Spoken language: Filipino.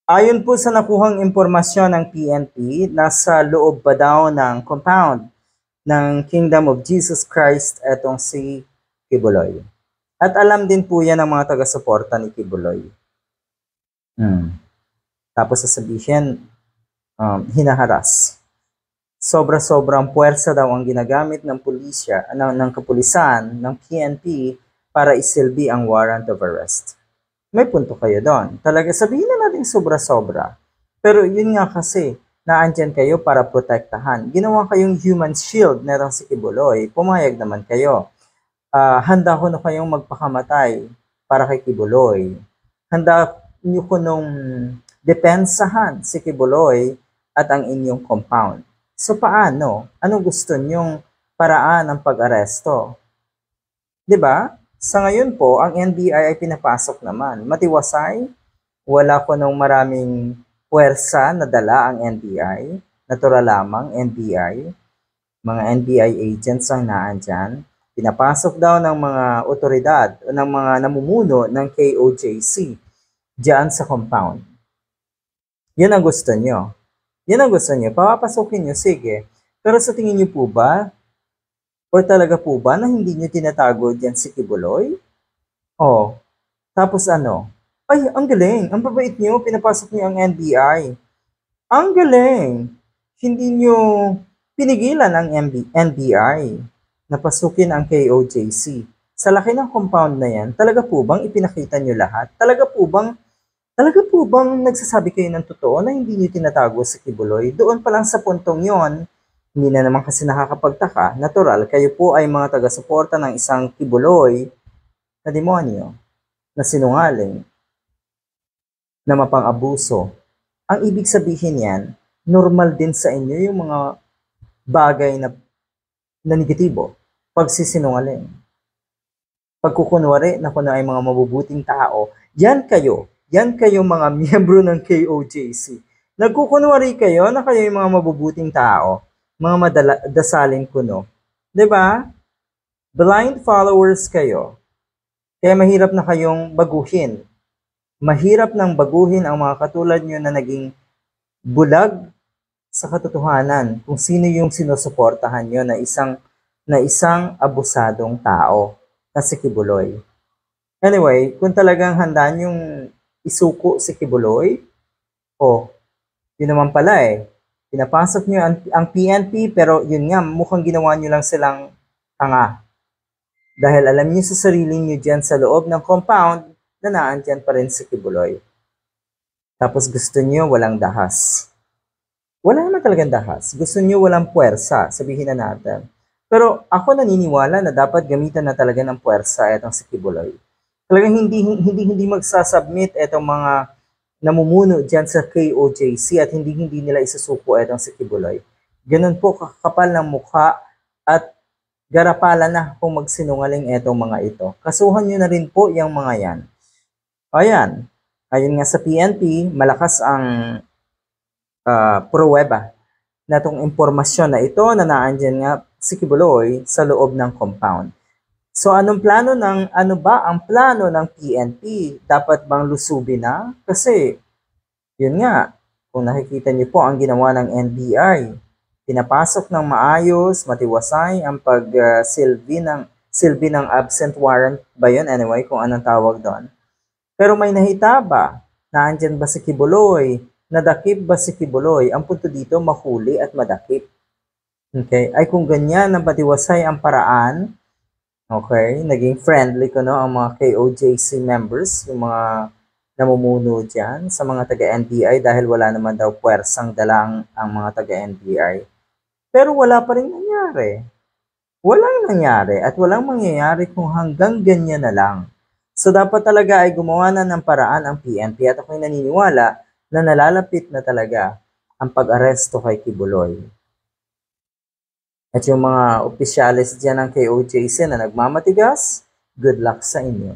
Ayon po sa nakuhang impormasyon ng PNP, nasa loob ba daw ng compound ng Kingdom of Jesus Christ etong si Kibuloy. At alam din po yan ng mga taga-suporta ni Kibuloy. Tapos sasabihin, hinaharas. Sobra-sobrang puwersa daw ang ginagamit ng pulisya, ng kapulisan, ng PNP para isilbi ang warrant of arrest. May punto kayo doon. Talaga sabihin na natin sobra-sobra. Pero yun nga kasi, naandyan kayo para protektahan. Ginawa kayong human shield na si Kibuloy. Pumayag naman kayo. Handa ko na kayong magpakamatay para kay Kibuloy. Handa niyo ko nung depensahan si Kibuloy at ang inyong compound. So paano? Anong gusto nyong paraan ng pag-aresto? 'Di ba? Sa ngayon po, ang NBI ay pinapasok naman. Matiwasay, wala ko nung maraming puwersa na dala ang NBI. Natural lamang NBI. Mga NBI agents ang naandyan. Pinapasok daw ng mga otoridad o ng mga namumuno ng KOJC diyan sa compound. Yan ang gusto nyo. Yan ang gusto nyo. Papapasukin nyo, sige. Pero sa tingin nyo po ba, o talaga po ba na hindi nyo tinatago dyan si Kibuloy? Oh, tapos ano? Ay, ang galing. Ang babait nyo, pinapasok nyo ang NBI. Ang galing. Hindi nyo pinigilan ang NBI na pasukin ang KOJC. Sa laki ng compound na yan, talaga po bang ipinakita nyo lahat? Talaga po bang nagsasabi kayo ng totoo na hindi nyo tinatago si Kibuloy? Doon pa lang sa puntong yon, hindi na naman kasi nakakapagtaka. Natural, kayo po ay mga taga-suporta ng isang Kibuloy na demonyo, na sinungaling, na mapang-abuso. Ang ibig sabihin yan, normal din sa inyo yung mga bagay na negatibo. Pagsisinungaling. Pagkukunwari na kuno ay mga mabubuting tao, yan kayo mga miyembro ng KOJC. Nagkukunwari kayo na kayo yung mga mabubuting tao, mga madadasalin kuno. 'Di ba? Blind followers kayo. Kaya mahirap na kayong baguhin. Mahirap nang baguhin ang mga katulad nyo na naging bulag sa katotohanan kung sino yung sinusuportahan nyo na isang abusadong tao na si Kibuloy. Anyway, kung talagang handa nyong isuko si Kibuloy, yun naman pala pinapasok nyo ang PNP, pero yun nga, mukhang ginawa nyo lang silang tanga. Dahil alam nyo sa sarili nyo dyan sa loob ng compound na naandyan pa rin si Kibuloy. Tapos gusto nyo walang dahas. Wala naman talagang dahas. Gusto nyo walang puwersa, sabihin na natin. Pero ako naniniwala na dapat gamitan na talaga ng puwersa itong si Kibuloy. Talagang hindi magsasubmit itong mga namumuno dyan sa KOJC at hindi nila isusuko itong si Kibuloy. Ganun po kakapal ng mukha at garapalan na kung magsinungaling itong mga ito. Kasuhan nyo na rin po yung mga yan. Ayan. Ayun nga sa PNP, malakas ang pruweba na itong impormasyon na ito na naandyan nga si Kibuloy sa loob ng compound. So ano ba ang plano ng PNP? Dapat bang lusubin na? Kasi yun nga, kung nakikita niyo po ang ginawa ng NBI, pinapasok ng maayos, matiwasay ang pagsilbi ng absent warrant ba yun? Anyway, kung anong tawag doon. Pero may nahita ba? Naandyan ba si Kibuloy? Nadakip ba si Kibuloy? Ang punto dito, mahuli at madakip. Okay? Ay kung ganyan ang patiwasay ang paraan, okay, naging friendly ko ang mga KOJC members, yung mga namumuno dyan sa mga taga-NBI dahil wala naman daw puwersang dalang ang mga taga-NBI. Pero wala pa rin nangyari. Walang nangyari at walang mangyayari kung hanggang ganyan na lang. So dapat talaga ay gumawa na ng paraan ang PNP at ako'y naniniwala na nalalapit na talaga ang pag-aresto kay Kibuloy. At yung mga opisyalis dyan ng KOJC na nagmamatigas, good luck sa inyo.